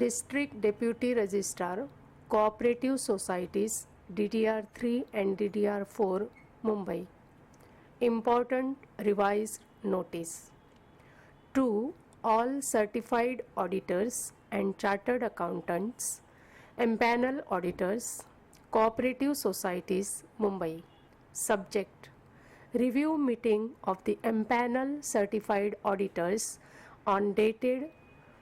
District Deputy Registrar, Cooperative Societies, DDR3 and DDR4, Mumbai. Important revised notice. To all certified auditors and chartered accountants, empanel auditors, Cooperative Societies, Mumbai. Subject: Review meeting of the empanel certified auditors on dated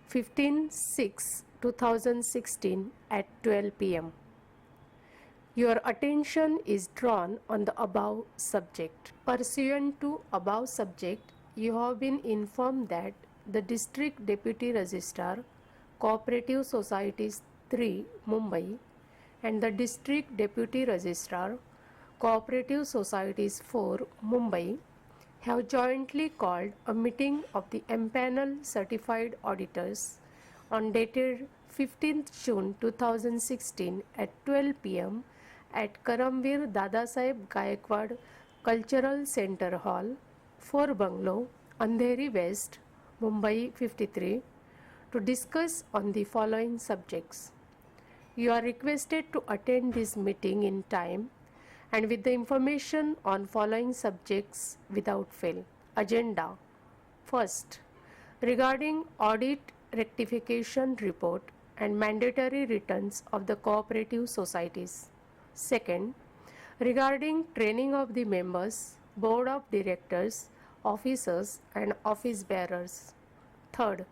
15/6/2016 at 12 p.m. Your attention is drawn on the above subject. Pursuant to above subject, you have been informed that the District Deputy Registrar, Cooperative Societies 3, Mumbai, and the District Deputy Registrar, Cooperative Societies 4, Mumbai, have jointly called a meeting of the empanel certified auditors on dated 15th June 2016 at 12 p.m. at Karamveer Dadasaheb Gaikwad Cultural Center Hall, 4 Bungalow, Andheri West, Mumbai 53, to discuss on the following subjects. You are requested to attend this meeting in time and with the information on following subjects without fail. Agenda. First, regarding audit rectification report and mandatory returns of the cooperative societies. Second, regarding training of the members, board of directors, officers and office bearers. Third,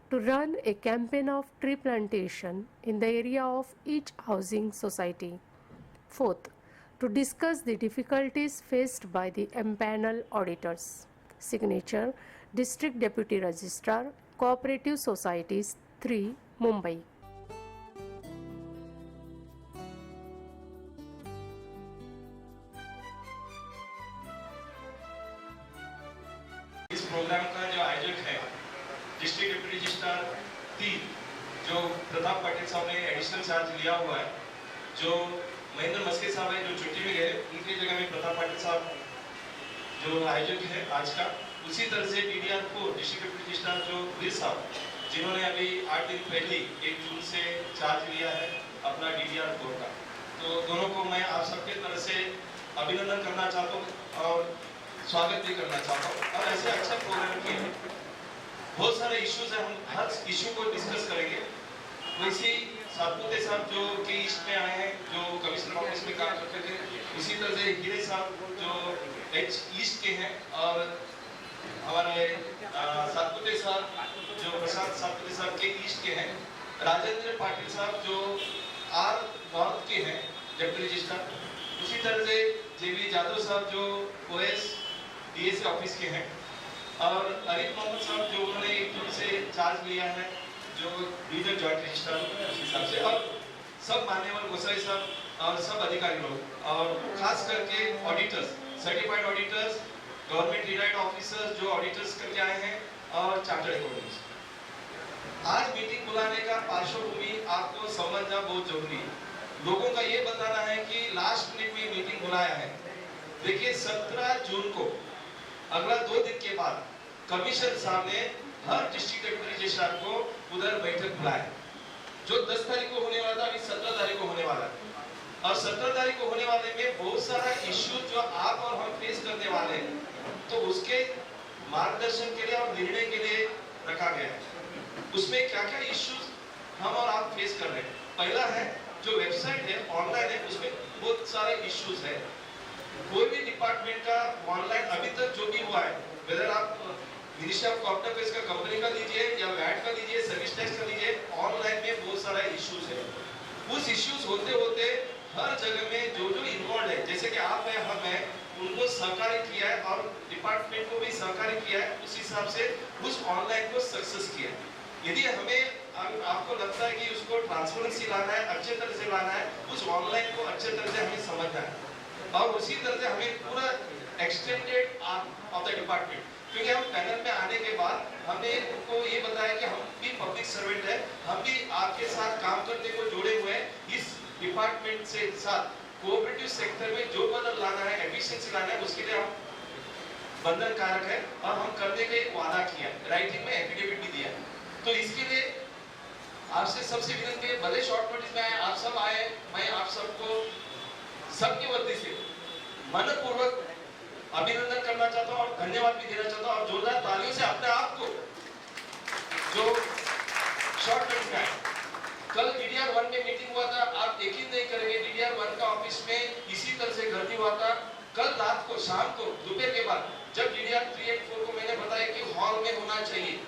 to run a campaign of tree plantation in the area of each housing society. Fourth, to discuss the difficulties faced by the empanel auditors. Signature: District Deputy Registrar, Cooperative Societies 3, Mumbai. इस programme का जो आयोजक है district deputy registrar 3 जो प्रताप पाटिल साहब ने additional charge लिया हुआ है, जो महेंद्र मस्के साहब है जो छुट्टी में गए, उनकी जगह में प्रताप पाटिल साहब जो आयोजक है आज का। उसी तरह से DDR4 डिस्ट्रिक्ट डिप्टी रजिस्ट्रार जो वीर साहब जिन्होंने अभी 8 दिन पहले 1 जून से चार्ज लिया है अपना DDR4 का, तो दोनों को मैं आप सबके तरफ से अभिनंदन करना चाहता हूँ और स्वागत भी करना चाहता हूँ। और ऐसे अच्छा प्रोग्राम किए हैं, बहुत सारे इश्यूज है, हम हर इश्यू को डिस्कस करेंगे। वैसे सातपुते साहब जो के ईस्ट में आए हैं, जो कमिश्नर ऑफिस में काम करते थे, इसी तरह से हीरे साहब जो H ईस्ट के हैं, और हमारे सातपुते साहब जो प्रशांत सातपुते साहब के ईस्ट के हैं, राजेंद्र पाटिल साहब जो R नॉर्थ के हैं डिप्टी रजिस्ट्रार, उसी तरह से JV जादव साहब जो OS DSA ऑफिस के हैं, और अरिफ मोहम्मद साहब जो उन्होंने 1 जून से चार्ज लिया है जो रीजनल जॉइंट रजिस्ट्रार उस हिसाब से, और सब मान्यवर गोसाई साहब और सब अधिकारी लोग, और खास करके auditors, certified auditors, government retired officers जो ऑडिटर्स करके आए हैं, और चार्टर्ड अकाउंटेंट्स। आज मीटिंग बुलाने का पार्श्वभूमि आपको समझना बहुत जरूरी है। लोगों का ये बताना है कि लास्ट मिनट में मीटिंग बुलाया है। देखिए 17 जून को अगला 2 दिन के बाद कमिश्नर साहब ने हर डिस्ट्रिक्ट डिप्टी रजिस्ट्रार को उधर बैठक बुलाया, जो 10 तारीख को होने वाला था, अभी 17 तारीख को होने वाला है। और 17 तारीख को होने वाले में बहुत सारा इश्यू जो आप और हम फेस करने वाले हैं, तो उसके मार्गदर्शन के लिए और निर्णय के लिए रखा गया है। उसमें क्या क्या इश्यूज हम और आप फेस कर रहे हैं। पहला है जो वेबसाइट है, ऑनलाइन है, उसमें बहुत सारे इश्यूज है। कोई भी डिपार्टमेंट का ऑनलाइन अभी तक जो भी हुआ है, वेदर आप मिनिस्ट्री ऑफ कॉर्पोरेट अफेयर्स का कंपनी का लीजिए या वैट का लीजिए, सर्विस टैक्स का लीजिए, ऑनलाइन में बहुत सारा इश्यूज है। उस इश्यूज होते होते हर जगह में जो जो इन्वॉल्व है, जैसे कि आप है, हम है, उनको सहकार्य किया है और डिपार्टमेंट को भी सहकार्य किया है, उस हिसाब से उस ऑनलाइन को सक्सेस किया है। यदि हमें आपको लगता है कि उसको ट्रांसपेरेंसी लाना है, अच्छे तरह से लाना है, उस ऑनलाइन को अच्छे तरह से हमें समझना है, और उसी तरह से हमें पूरा एक्सटेंडेड ऑफ द डिपार्टमेंट, क्योंकि हम पैनल में आने के बाद हमने उनको ये बताया कि हम भी पब्लिक सर्वेंट है, हम भी आपके साथ काम करने को जुड़े हुए हैं। इस डिपार्टमेंट से साथ कोऑपरेटिव सेक्टर में जो बदल लाना है, एफिशिएंसी लाना है, उसके लिए हम बंधन कारक है और हम करने के वादा किया, राइटिंग में एफिडेविट भी दिया। तो इसके लिए आपसे सबसे विनती है, भले शॉर्ट नोटिस में आए, आप सब आए, मैं आप सबको सबके वतीसे से मनपूर्वक अभिनंदन करना चाहता हूं और धन्यवाद भी देना चाहता हूं और जोरदार तालियों से अपने आप को जो शॉर्ट नोटिस में आए। कल DDR 1 में मीटिंग हुआ था, आप यकीन नहीं करेंगे, DDR 1 का ऑफिस में इसी तरह से गर्दी हुआ था। कल रात को, शाम को, दोपहर के बाद जब DDR 3 और 4 को मैंने बताया कि हॉल में होना चाहिए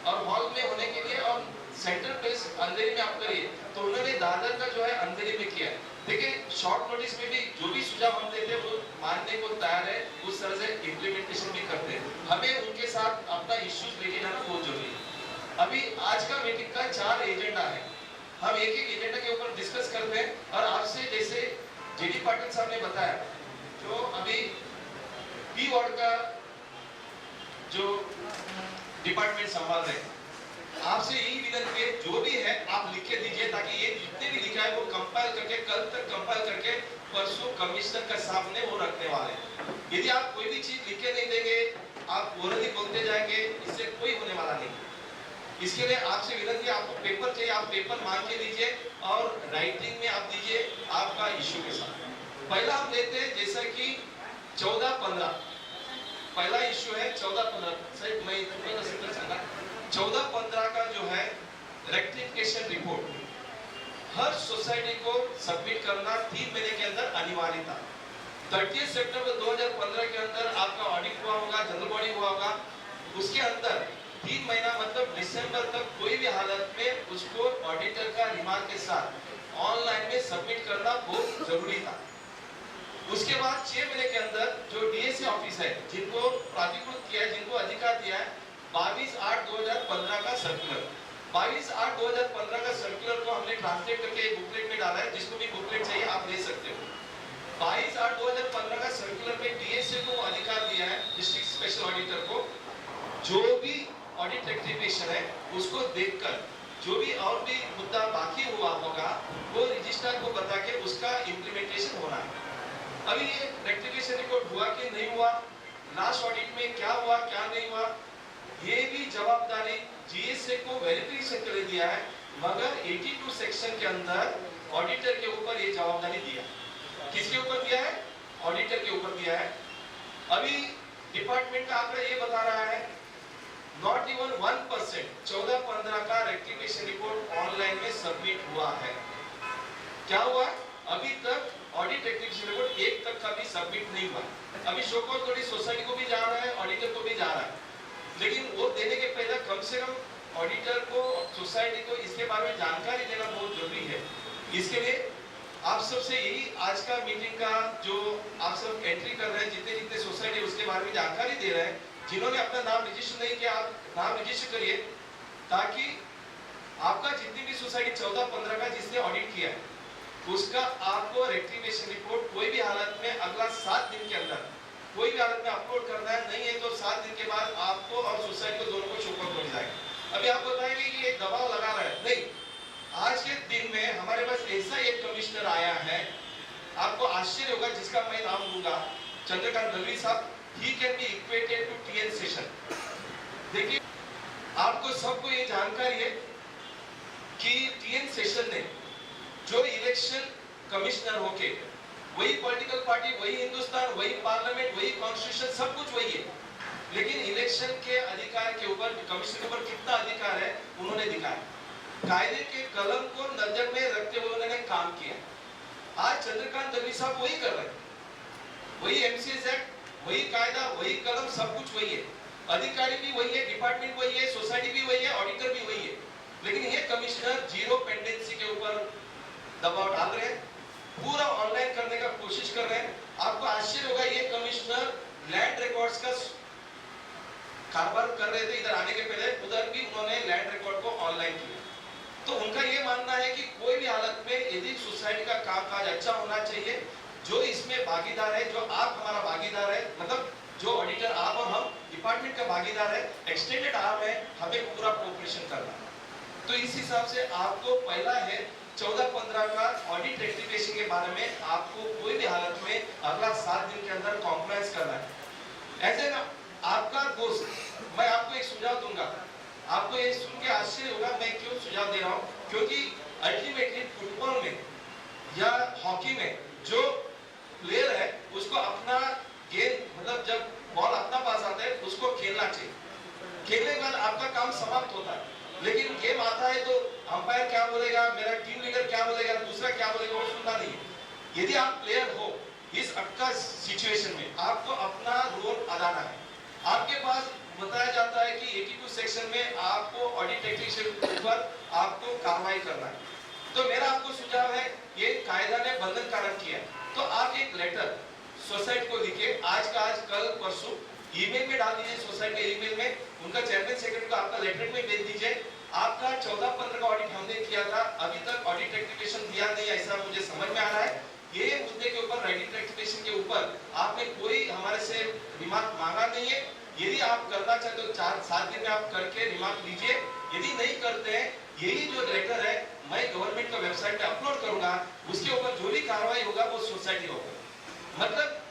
और हॉल में होने के लिए और सेंट्रल प्लेस अंधेरी में आप करिए, तो उन्होंने दादर का जो है अंधेरी में किया। देखिए, शॉर्ट नोटिस में भी जो भी सुझाव हम देते हैं वो मानने को तैयार है, उस तरह से इम्प्लीमेंटेशन भी करते हैं। हमें उनके साथ अपना इश्यूज लेके जाना बहुत जरूरी है। अभी आज का मीटिंग का 4 एजेंडा है, हम एक एक एजेंडा के ऊपर डिस्कस करते हैं और आपसे जैसे JD पाटिल साहब ने बताया, जो अभी P वार्ड का जो डिपार्टमेंट संभाल रहे हैं, आपसे यही विनती है, जो भी है आप लिख के दीजिए ताकि ये जितने भी लिखा है वो कंपाइल करके कल तक कंपाइल करके परसों कमिश्नर का सामने वो रखने वाले हैं। यदि आप कोई भी चीज लिख के नहीं देंगे, आप ओरली बोलते जाएंगे, इससे कोई होने वाला नहीं। इसके लिए आपसे विनती है, आपको पेपर चाहिए, आप पेपर मांग के दीजिए और राइटिंग में आप दीजिए आपका इश्यू के साथ। पहला हम लेते हैं जैसा कि 14-15, पहला इश्यू है 14-15, सही मैं थोड़ा सा सांगा 14-15 का जो है रेक्टिफिकेशन रिपोर्ट हर सोसाइटी को सबमिट करना 3 महीने के अंदर अनिवार्य था। 30 सितंबर 2015 के अंदर आपका ऑडिट हुआ होगा, जनरल बॉडी हुआ होगा, उसके अंदर 3 महीना मतलब दिसंबर तक कोई भी हालत में उसको ऑडिटर का रिमार्क के साथ ऑनलाइन में सबमिट करना बहुत जरूरी था। उसके बाद 6 महीने के अंदर जो DSA ऑफिस है, जिनको प्राधिकृत किया है, जिनको अधिकार दिया है, 22/8/2015 का सर्कुलर, 22/8/2015 का सर्कुलर को हमने ट्रांसलेट करके एक बुकलेट में डाला है, जिसको भी बुकलेट चाहिए आप ले सकते हो। 22/8/2015 का सर्कुलर में DSA को अधिकार दिया है, डिस्ट्रिक्ट स्पेशल ऑडिटर को, जो भी ऑडिट रेक्टिफिकेशन है उसको देखकर जो भी और भी मुद्दा बाकी हुआ होगा वो रजिस्ट्रार को बता के उसका इम्प्लीमेंटेशन होना है। अभी ये रेक्टिफिकेशन रिपोर्ट हुआ कि नहीं हुआ, लास्ट ऑडिट में क्या हुआ क्या नहीं हुआ, ये भी जवाबदारी GSA को वेरिफिकेशन के लिए दिया है, मगर 82 सेक्शन के अंदर ऑडिटर के ऊपर ये जवाबदारी दिया। किसके ऊपर दिया है? ऑडिटर के ऊपर दिया है। अभी डिपार्टमेंट का आंकड़ा ये बता रहा है नॉट इवन 1% 14-15 का रेक्टिफिकेशन रिपोर्ट ऑनलाइन में सबमिट हुआ है। क्या हुआ? अभी तक ऑडिट रेक्टिफिकेशन रिपोर्ट 1 तक का भी सबमिट नहीं हुआ। अभी शोकॉज नोटिस सोसाइटी को भी जा रहा है, ऑडिटर को भी जा रहा है, लेकिन वो देने के पहले कम से कम ऑडिटर को, सोसाइटी को इसके बारे में जानकारी देना बहुत जरूरी है। इसके लिए आप सबसे यही आज का मीटिंग का जो आप सब एंट्री कर रहे हैं, जितने जितने सोसाइटी उसके बारे में जानकारी दे रहे हैं, जिन्होंने अपना नाम रजिस्टर नहीं किया आप नाम रजिस्टर करिए, ताकि आपका जितनी भी सोसाइटी 14-15 का जिसने ऑडिट किया है उसका आपको रेक्टिफिकेशन रिपोर्ट कोई भी हालत में अगला 7 दिन के अंदर कोई भी हालत में अपलोड करना है। नहीं है तो 7 दिन के बाद आपको और सोसाइटी को दोनों को शोकॉज हो जाएगा। अभी आप बताएंगे कि ये दबाव लगा रहा है, नहीं, आज के दिन में हमारे पास ऐसा एक कमिश्नर आया है, आपको आश्चर्य होगा, जिसका मैं नाम लूंगा, चंद्रकांत दलवी साहब। He can be equated to TN session. देखिए, आपको सबको ये जानकारी है कि TN सेशन ने जो इलेक्शन कमिश्नर होके, वही पॉलिटिकल पार्टी, वही हिंदुस्तान, वही पार्लियामेंट, वही कॉन्स्टिट्यूशन, सब कुछ वही है, लेकिन इलेक्शन के अधिकार के ऊपर, कमिश्नर के ऊपर कितना अधिकार है उन्होंने दिखाया। कायदे के कलम को नजर में रखते हुए उन्होंने काम किया। आज चंद्रकांत दलवी साहब वही कर रहे हैं, वही MCS एक्ट, वही कायदा, वही कलम, सब कुछ वही है, अधिकारी भी वही है, डिपार्टमेंट वही है, सोसाइटी भी वही है, ऑडिटर भी वही है, लेकिन ये कमिश्नर जीरो पेंडेंसी के ऊपर दबाव डाल रहे हैं, पूरा ऑनलाइन करने का कोशिश कर रहे हैं। आपको आश्चर्य होगा, ये कमिश्नर लैंड रिकॉर्ड्स का कारोबार कर रहे थे, इधर आने के पहले उधर भी उन्होंने लैंड रिकॉर्ड को ऑनलाइन किया। तो उनका ये मानना है कि कोई भी हालत में यदि सोसाइटी का कामकाज अच्छा होना चाहिए, जो इसमें भागीदार है, जो आप हमारा भागीदार है, मतलब जो ऑडिटर आप और हम डिपार्टमेंट का भागीदार है, एक्सटेंडेड आर्म है, हमें पूरा कोऑपरेशन करना है। तो इस हिसाब से आपको पहला है 14-15 का ऑडिट रेक्टिफिकेशन के बारे में आपको कोई भी हालत में अगला 7 दिन के अंदर कॉम्प्लायंस करना है। ऐसे ना आपका दोस्त, मैं आपको एक सुझाव दूंगा, आपको ये सुन के आश्चर्य होगा मैं क्यों सुझाव दे रहा हूँ, क्योंकि अल्टीमेटली फुटबॉल में या हॉकी में जो प्लेयर है उसको अपना गेंद मतलब जब बॉल अपना पास आता है उसको खेलना चाहिए, खेलने के बाद आपका काम समाप्त होता है। लेकिन गेम आता है तो अंपायर क्या बोलेगा, मेरा टीम लीडर क्या बोलेगा, दूसरा क्या बोलेगा, वो सुनना नहीं है। यदि आप प्लेयर हो इस अटका सिचुएशन में आपको अपना रोल अदाना है। आपके पास बताया जाता है कि 82 सेक्शन में आपको ऑडिट टेक्नीशियन के ऊपर आपको कार्रवाई करना है। तो मेरा आपको सुझाव है, ये कायदा ने बंधनकारक किया है, तो आप एक लेटर सोसाइटी को लिखे, आज का आज कल परसों ईमेल में डाल दीजिए, सोसाइटी के ईमेल में उनका चेयरमैन सेक्रेटरी को आपका लेटर में भेज दीजिए। आपका 14-15 का ऑडिट हमने किया था, अभी तक ऑडिट रेक्टिफिकेशन दिया नहीं, ऐसा मुझे समझ में आ रहा है। ये मुद्दे के ऊपर ऑडिट रेक्टिफिकेशन के ऊपर आपने कोई हमारे से रिमार्क मांगा नहीं है। यदि आप करना चाहते हो 4-7 दिन में आप करके रिमार्क लीजिए, यदि नहीं करते हैं यही जो लेटर है मैं गवर्नमेंट का वेबसाइट पे अपलोड करूंगा, उसके ऊपर जो भी कार्रवाई होगा वो सोसाइटी होगा। मतलब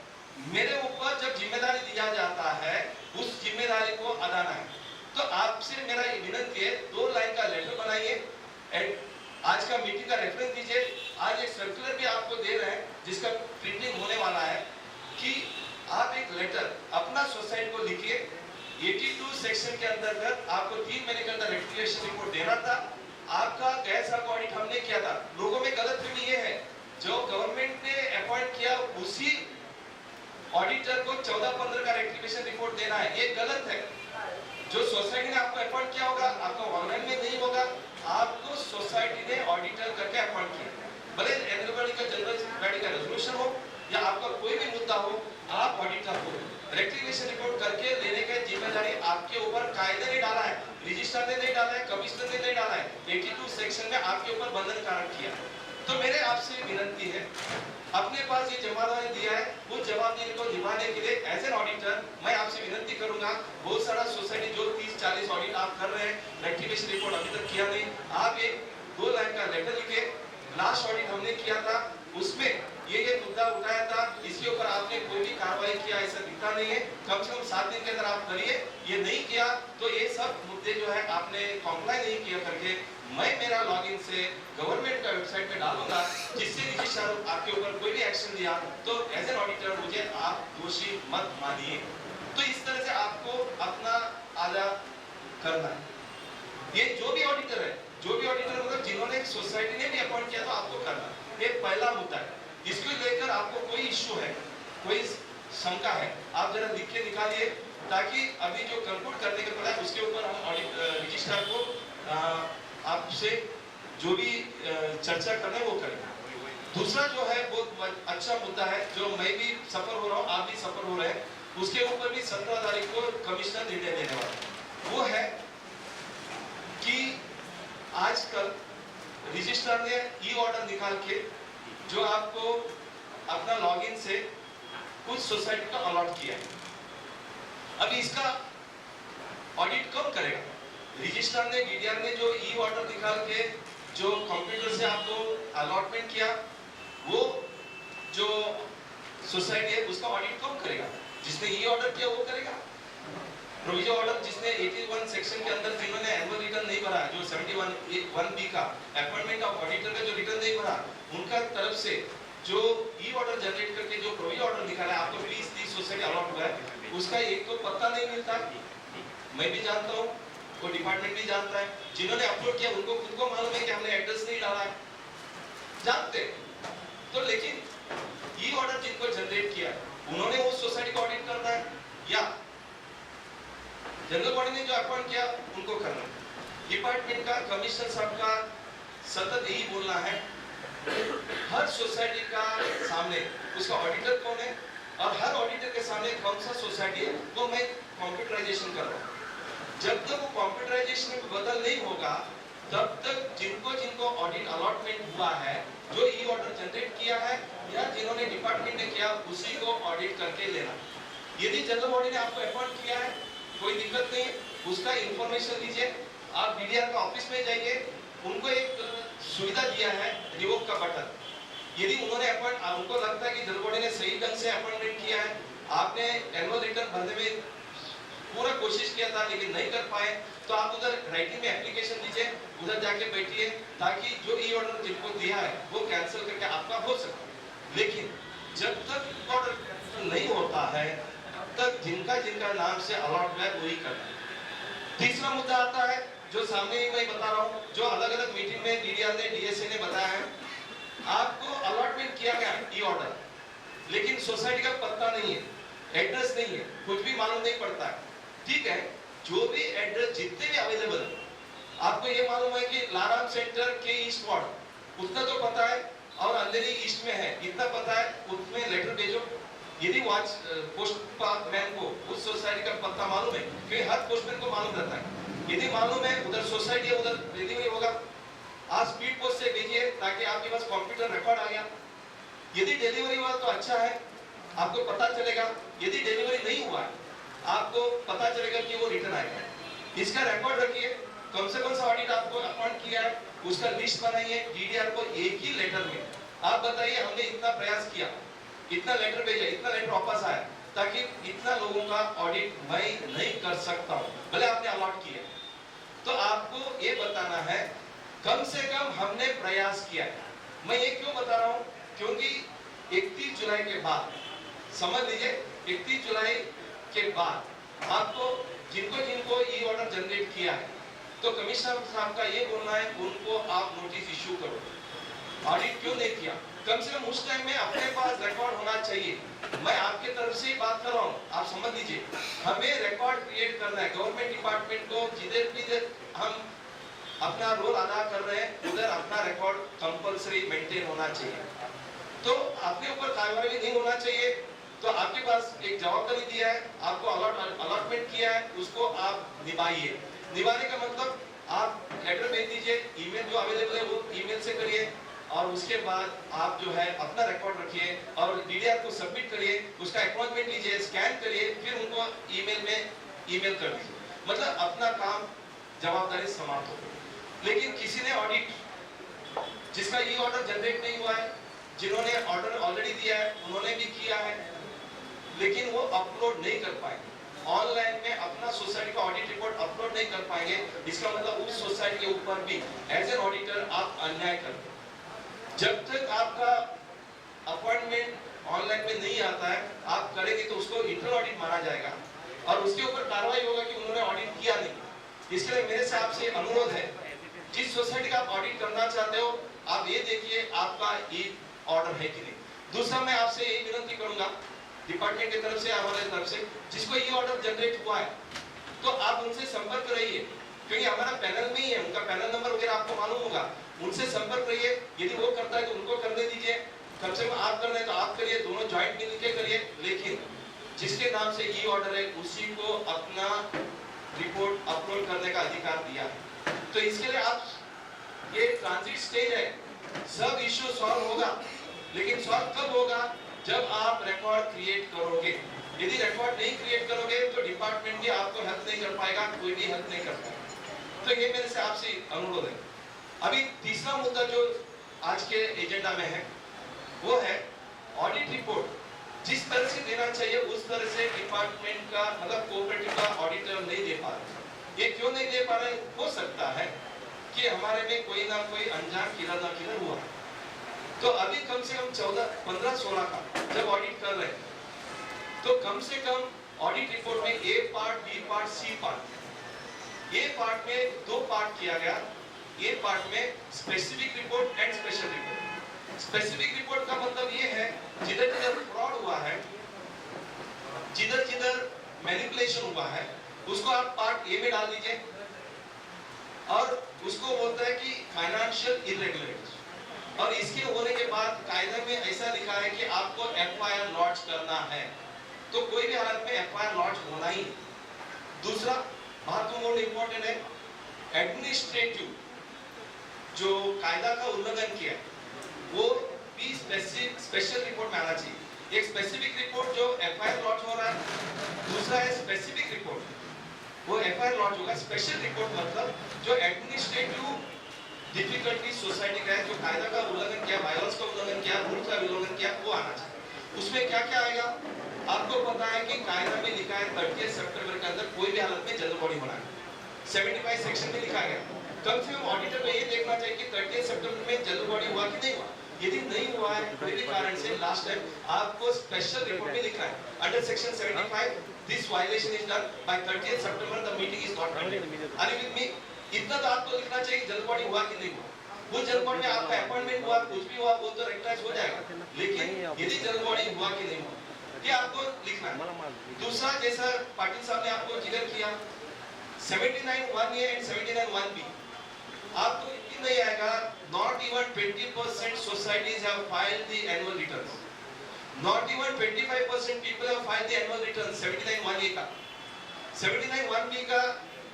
मेरे ऊपर जब जिम्मेदारी दिया जाता है उस जिम्मेदारी को अदाना है। तो आपसे मेरा ये विनती है, 2 लाइन का लेटर बनाइए, आज का मीटिंग का रेफरेंस दीजिए। आज एक सर्कुलर भी आपको दे रहे हैं जिसका प्रिंटिंग होने वाला है कि आप एक लेटर अपना सोसाइटी को लिखिए। 82 सेक्शन के अंतर्गत आपको 3 महीने के अंदर रेक्टिफिकेशन रिपोर्ट देना था। आपका गैस ऑडिट हमने किया था। लोगों में गलतफहमी ये है, जो गवर्नमेंट ने अपॉइंट किया उसी ऑडिटर को 14-15 का रेक्टिफिकेशन रिपोर्ट देना है, ये गलत है। जो सोसाइटी ने आपको अपॉइंट किया होगा आपका ऑनलाइन में नहीं होगा, आपको सोसाइटी ने ऑडिटर करके अपॉइंट किया। भले एनबडी का जनरल बॉडी का रेजोल्यूशन हो या आपका कोई भी मुद्दा हो, आप ऑडिटर हो, रेक्टिफिकेशन रिपोर्ट करके लेने की जिम्मेदारी आपके ऊपर कायदे ने डाला है, रजिस्ट्रार ने नहीं डाला है, कमिश्नर ने नहीं डाला है, 82 सेक्शन में आपके ऊपर बंधनकारक किया। तो मेरे आपसे विनती है, अपने पास ये जवाबदारी दिया है, उस जवाबदारी को निभाने के लिए एज एन ऑडिटर मैं आपसे विनती करूंगा। बहुत सारा सोसाइटी जो 30-40 ऑडिट आप कर रहे हैं, रेक्टिफिकेशन रिपोर्ट अभी तक किया नहीं, आप एक 2 लाइन का लेटर लिखे। लास्ट ऑडिट हमने किया था उसमें ये मुद्दा उठाया था, इसके ऊपर आपने कोई भी कार्रवाई किया ऐसा दिखता नहीं है। कम से कम 7 दिन के अंदर आप करिए, ये नहीं किया तो ये सब मुद्दे जो है आपने कॉम्प्लाई नहीं किया करके मैं मेरा लॉगिन से गवर्नमेंट का वेबसाइट पे डालूंगा, जिससे रजिस्ट्रार आपके ऊपर कोई भी एक्शन लिया तो एज एन ऑडिटर मुझे आप दोषी मत मानिए। तो इस तरह से आपको अपना आदा करना है। ये जो भी ऑडिटर है, जो भी ऑडिटर मतलब जिन्होंने सोसाइटी ने भी अपॉइंट किया तो आपको करना, ये पहला मुद्दा है। इसको लेकर आपको कोई इश्यू है, कोई शंका है, आप जरा लिख के निकालिए, ताकि अभी जो कंक्लूड करने के बाद उसके ऊपर हम ऑडिट रजिस्ट्रार को आपसे जो भी चर्चा करना है वो करें। दूसरा जो है बहुत अच्छा मुद्दा है, जो मैं भी सफर हो रहा हूँ, आप भी सफर हो रहे हैं, उसके ऊपर भी 17 तारीख को कमिश्नर निर्णय देने वाला। वो है कि आजकल रजिस्ट्रार ने ई ऑर्डर निकाल के जो आपको अपना लॉगिन से कुछ सोसाइटी को अलॉट किया है। अभी इसका ऑडिट कब करेगा? रजिस्ट्रार ने, डीडीआर ने जो ई ऑर्डर निकाल के जो कंप्यूटर से आपको अलॉटमेंट किया, वो जो सोसाइटी है उसका ऑडिट कब करेगा? जिसने ई ऑर्डर किया वो करेगा। प्रोविजन ऑर्डर जिसने 81 सेक्शन के अंदर जिन्होंने एनुअल रिटर्न नहीं भरा, जो 71(1)(b) का अपॉइंटमेंट ऑफ ऑडिटर का जो रिटर्न नहीं भरा, उनका तरफ से जो ई ऑर्डर जनरेट करके जो प्रोविजन ऑर्डर निकाला है, आपको 20-30 सोसाइटी अलॉट हुआ है, उसका एक तो पता नहीं मिलता। मैं भी जानता हूँ, वो डिपार्टमेंट भी जानता है, जिन्होंने अपलोड किया उनको खुद को मालूम है कि हमने एड्रेस नहीं डाला है, जानते तो। लेकिन ई ऑर्डर जिनको जनरेट किया उन्होंने उस सोसाइटी को ऑडिट करना है या जनरल बॉडी ने जो अपॉइंट किया उनको करना है। डिपार्टमेंट का, कमिश्नर साहब का सतत यही बोलना है, हर सोसाइटी का सामने उसका ऑडिटर कौन है और हर ऑडिटर के सामने कौन सा सोसाइटी है वो मैं कंप्यूटराइजेशन कर रहा हूँ। जब तक वो कंप्यूटराइजेशन में बदल नहीं होगा तब तक जिनको जिनको ऑडिट अलॉटमेंट हुआ है, जो ई ऑर्डर जनरेट किया है या जिन्होंने डिपार्टमेंट ने किया, उसी को ऑडिट करके लेना। यदि जनरल बॉडी ने आपको अपॉइंट किया है कोई दिक्कत नहीं, उसका इंफॉर्मेशन दीजिए। आप डीडीआर का ऑफिस में जाइए, उनको एक सुविधा दिया है रिवोक का बटन। यदि उन्होंने अपॉइंट, उनको लगता है कि जनरल बॉडी ने सही ढंग से अपॉइंटमेंट किया है, आपने एनुअल रिटर्न भरने में पूरा कोशिश किया था लेकिन नहीं कर पाए, तो आप उधर राइटिंग में एप्लीकेशन दीजिए, उधर जाके बैठिए, ताकि जो ई ऑर्डर जिनको दिया है वो कैंसिल करके आपका हो सके। लेकिन जब तक ऑर्डर कैंसिल नहीं होता है तब तक जिनका जिनका नाम से अलॉट है वही करना है। तीसरा मुद्दा आता है जो सामने ही मैं बता रहा हूँ, जो अलग अलग मीटिंग में डीडीआर ने डीएसए ने बताया है। आपको अलॉटमेंट किया गया ई ऑर्डर, लेकिन सोसाइटी का पता नहीं है, एड्रेस नहीं है, कुछ भी मालूम नहीं पड़ता है। ठीक है, जो भी एड्रेस जितने भी अवेलेबल है, आपको ये मालूम है कि लाराम सेंटर के ईस्ट वार्ड उतना तो पता है, और अंधेरी ईस्ट में है इतना पता है, उसमें लेटर भेजो। यदि पोस्टमैन को उस सोसाइटी का पता मालूम है, क्योंकि हर पोस्टमैन को मालूम रहता है, यदि मालूम है उधर सोसाइटी है उधर डिलीवरी होगा, आप स्पीड पोस्ट से भेजिए ताकि आपके पास कंप्यूटर रिकॉर्ड आ गया। यदि डिलीवरी हुआ तो अच्छा है, आपको पता चलेगा। यदि डिलीवरी नहीं हुआ आपको पता चलेगा कि वो रिटर्न आएगा। इसका रिकॉर्ड रखिए, कौन सा ऑडिट आपको अपॉइंट किया है उसका लिस्ट बनाइए डीडीआर को एक ही लेटर में। आप बताइए हमने इतना प्रयास किया, इतना लेटर भेजा, इतना लेटर वापस आया, ताकि इतना लोगों का ऑडिट मैं नहीं कर सकता हूं, भले आपने अलॉट किया। तो आपको ये बताना है कम से कम हमने प्रयास किया है। मैं ये क्यों बता रहा हूं, क्योंकि 31 जुलाई के बाद, समझ लीजिए 31 जुलाई के बाद आपको जिनको जिनको ई ऑर्डर जनरेट किया है, तो कमिश्नर साहब का ये बोलना है उनको आप नोटिस इशू करो। ऑडिट क्यों नहीं किया, कम से कम उस टाइम में अपने पास रिकॉर्ड होना चाहिए। मैं आपके तरफ से ही बात कर रहा हूँ, आप समझ लीजिए, हमें रिकॉर्ड क्रिएट करना है। गवर्नमेंट डिपार्टमेंट को जिधर भी हम अपना रोल अदा कर रहे हैं उधर अपना रिकॉर्ड कंपलसरी मेंटेन होना चाहिए। तो आपके ऊपर कार्रवाई नहीं होना चाहिए। तो आपके पास एक जवाबदारी दिया है, आपको अलॉटमेंट किया है, उसको आप निभाइए। निभाने का मतलब आप लेटर भेज दीजिए, ईमेल जो अवेलेबल है वो ईमेल से करिए, और उसके बाद आप जो है अपना रिकॉर्ड रखिए और डीडीआर को सबमिट करिए, उसका एक्नॉलेजमेंट लीजिए, स्कैन करिए, फिर उनको ईमेल में ईमेल कर दीजिए। मतलब अपना काम जवाबदारी समाप्त हो। लेकिन किसी ने ऑडिट जिसका ई ऑर्डर जनरेट नहीं हुआ है, जिन्होंने ऑर्डर ऑलरेडी दिया है उन्होंने भी किया है, लेकिन वो अपलोड नहीं कर पाएंगे ऑनलाइन में, अपना सोसाइटी का ऑडिट रिपोर्ट अपलोड नहीं कर पाएंगे। इसका मतलब उस सोसाइटी के ऊपर भी एज एन ऑडिटर आप अन्याय कर रहे हैं। जब तक आपका अपॉइंटमेंट ऑनलाइन में नहीं आता है, आप करेंगे तो उसको इंटरनल ऑडिट माना जाएगा और उसके ऊपर कार्रवाई होगा कि उन्होंने ऑडिट किया नहीं। इसके लिए मेरे से आपसे अनुरोध है, जिस सोसाइटी का आप ऑडिट करना चाहते हो आप ये देखिए आपका ई ऑर्डर है कि नहीं। दूसरा मैं आपसे यही विनती करूंगा डिपार्टमेंट की तरफ से, हमारे तरफ से, जिसको ई ऑर्डर जनरेट हुआ है तो आप उनसे संपर्क रहिए, क्योंकि हमारा पैनल में ही है, उनका पैनल नंबर वगैरह आपको मालूम होगा, उनसे संपर्क रहिए। यदि वो करता है तो उनको करने दीजिए, कम से कम आप कर रहे हैं तो आप करिए, दोनों ज्वाइंट मिलकर करिए। लेकिन जिसके नाम से ई ऑर्डर है उसी को अपना रिपोर्ट अपलोड करने का अधिकार दिया है। तो इसके लिए आप, ये ट्रांजिट स्टेज है, सब इश्यू सॉल्व होगा, लेकिन सॉल्व कब होगा, जब आप रिकॉर्ड क्रिएट करोगे। यदि रिकॉर्ड नहीं क्रिएट करोगे तो डिपार्टमेंट भी आपको हेल्प नहीं कर पाएगा, कोई भी हेल्प नहीं कर पाएगा। तो ये मेरे से आपसे अनुरोध है। अभी तीसरा मुद्दा जो आज के एजेंडा में है वो है ऑडिट रिपोर्ट। जिस तरह से देना चाहिए उस तरह से डिपार्टमेंट का, मतलब कोऑपरेटिव का ऑडिटर नहीं दे पा रहे। ये क्यों नहीं दे पा रहे? हो सकता है कि हमारे में कोई ना कोई अनजान किलर हुआ। तो अभी कम से कम 14, 15, 16 का जब ऑडिट कर रहे हैं तो कम से कम ऑडिट रिपोर्ट में A part, B part, C part, A part में 2 पार्ट किया गया। ए पार्ट में specific report and special report. Specific report का मतलब ये है जिधर जिधर फ्रॉड हुआ है, जिधर जिधर मैनिपुलेशन हुआ है, उसको आप पार्ट ए में डाल दीजिए और उसको बोलता है कि फाइनेंशियल इरेगुलरिटीज। और इसके होने के बाद कायदे में ऐसा लिखा है कि आपको एफआईआर लॉन्च करना है, तो कोई भी हालत में एफआईआर लॉन्च होना ही। दूसरा महत्वपूर्ण इंपॉर्टेंट है, एडमिनिस्ट्रेटिव जो कायदा का उल्लंघन किया वो भी स्पेशल रिपोर्ट में आना चाहिए। एक स्पेसिफिक रिपोर्ट जो एफआईआर लॉन्च हो रहा है, दूसरा है स्पेसिफिक रिपोर्ट वो एफआईआर लॉन्च होगा। स्पेशल रिपोर्ट मतलब जो एडमिनिस्ट्रेटिव डिफिकल्टी सोसाइटी का है, जो कायदा का उल्लंघन किया, वायलेंस का उल्लंघन किया, रूल का उल्लंघन किया, वो आना चाहिए। उसमें क्या क्या आएगा आपको पता है कि कायदा में लिखा है 30 सितंबर के अंदर कोई भी हालत में जनरल बॉडी होना है। 75 सेक्शन में लिखा गया। कम से कम ऑडिटर को ये देखना चाहिए कि 30 सितंबर में जनरल बॉडी हुआ कि नहीं हुआ। यदि नहीं हुआ है कोई भी कारण से, लास्ट टाइम आपको स्पेशल रिपोर्ट में लिखा है under section 75 this violation is done by 30 September the meeting is not conducted. Are you with me? इतना तो आपको लिखना चाहिए जनरल बॉडी हुआ कि नहीं हुआ। वो जनरल बॉडी में आपका अपॉइंटमेंट हुआ, कुछ भी हुआ, वो तो रेक्टाइज हो जाएगा, लेकिन यदि जनरल बॉडी हुआ कि नहीं हुआ ये आपको लिखना है। दूसरा, जैसा पाटिल साहब ने आपको जिक्र किया 79(1)A एंड 79(1)B, आपको यकीन नहीं आएगा, not even 20% societies have filed the annual returns, not even 25% people have filed the annual return 79(1)A का। 79(1)B का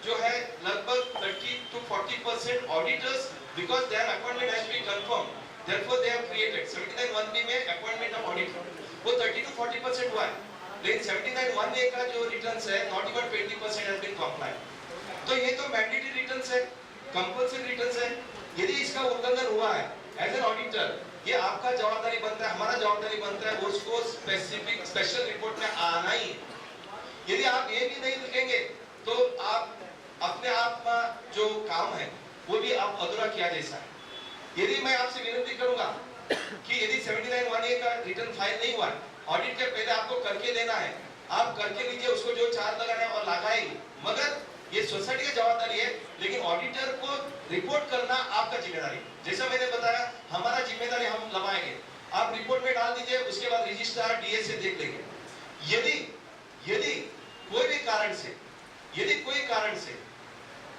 जो है लगभग 30 to 40% auditors, because their appointment has to be confirmed, therefore they have created 79(1)B में appointment of auditor, वो 30 to 40% हुआ है, लेकिन 79(1)A का जो रिटर्न्स है not even 20% has been compliant। तो ये तो मैंडेटरी रिटर्न्स है, कंपल्सरी रिटर्न्स है। यदि इसका उल्लंघन हुआ है एज एन ऑडिटर, ये आपका जवाबदारी बनता है, हमारा जवाबदारी बनता है उसको स्पेसिफिक स्पेशल रिपोर्ट में आना ही। यदि आप ये भी नहीं लिखेंगे तो आप अपने आप का जो काम है वो भी आप अधूरा किया जैसा है। यदि मैं आपसे विनती करूंगा कि यदि 79(1)A का रिटर्न फाइल नहीं हुआ, ऑडिट के पहले आपको करके देना है, आप करके लीजिए, उसको जो चार्ज लगाना है और लगाएंगे, मगर ये सोसाइटी की जवाबदारी है, लेकिन ऑडिटर को रिपोर्ट करना आपका जिम्मेदारी। जैसा मैंने बताया, हमारा जिम्मेदारी हम लगाएंगे, आप रिपोर्ट में डाल दीजिए, उसके बाद रजिस्ट्रार डीए से देख लेंगे। यदि कोई कारण से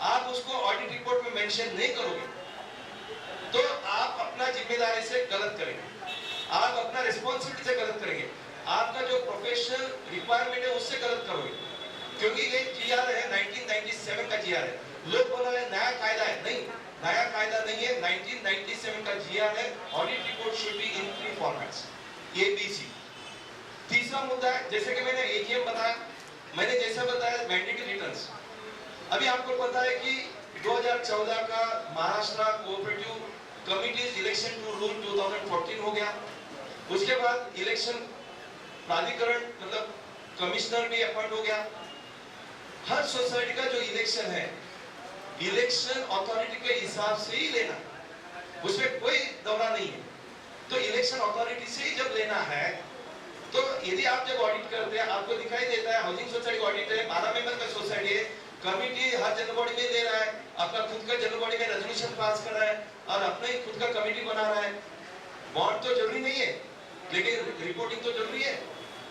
आप उसको ऑडिट रिपोर्ट में मेंशन नहीं करोगे तो आप अपना जिम्मेदारी से गलत करेंगे, आप अपना रिस्पांसिबिलिटी से गलत करेंगे, आपका जो प्रोफेशनल रिक्वायरमेंट है उससे गलत करोगे। क्योंकि ये जीआर है 1997 का जीआर है, लोग बोल रहे हैं नया कायदा है, नहीं, नया कायदा नहीं है, 1997 का जीआर है। Audit report should be in 3 formats ABC। तीसरा मुद्दा है, जैसे कि मैंने एजीएम बताया, मैंने जैसा बताया मैंडेटरी रिटर्न्स। अभी आपको पता है कि 2014 का Maharashtra cooperative committees election to rule 2014 हो गया। उसके बाद इलेक्शन प्राधिकरण मतलब कमिश्नर भी अपॉइंट हो गया। हर सोसाइटी का जो इलेक्शन है, इलेक्शन अथॉरिटी के हिसाब से ही लेना, उसमें कोई दौरा नहीं है। तो इलेक्शन अथॉरिटी से ही जब लेना है, तो यदि आप जब ऑडिट करते हैं आपको दिखाई देता है हाउसिंग सोसाइटी ऑडिट है, 12 मेंबर का सोसाइटी है, कमिटी हर जनरल बॉडी में ले रहा है, अपना खुद का जनरल बॉडी में रेजोल्यूशन पास कर रहा है और अपना ही खुद का कमेटी बना रहा है। बॉन्ड तो जरूरी नहीं है, लेकिन रिपोर्टिंग तो जरूरी है।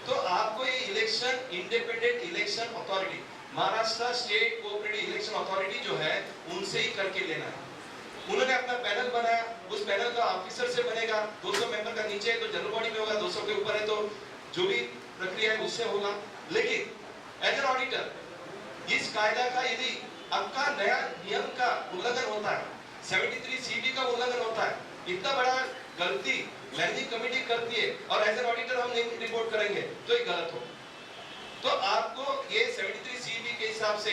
तो आपको ये election independent election authority, Maharashtra state cooperative election authority जो है, उनसे ही करके लेना है। उन्होंने अपना पैनल बनाया, उस पैनल का ऑफिसर से बनेगा, 200 मेंबर का नीचे है तो जनरल बॉडी में होगा, 200 के ऊपर है तो जो भी प्रक्रिया है उससे होगा। लेकिन एज एन ऑडिटर इस कायदा का यदि आपका नया नियम का उल्लंघन होता है, 73CB का उल्लंघन होता है, इतना बड़ा गलती मैनेजिंग कमेटी करती है और एज एन ऑडिटर हम नहीं रिपोर्ट करेंगे तो ये गलत हो। तो आपको ये 73CB के हिसाब से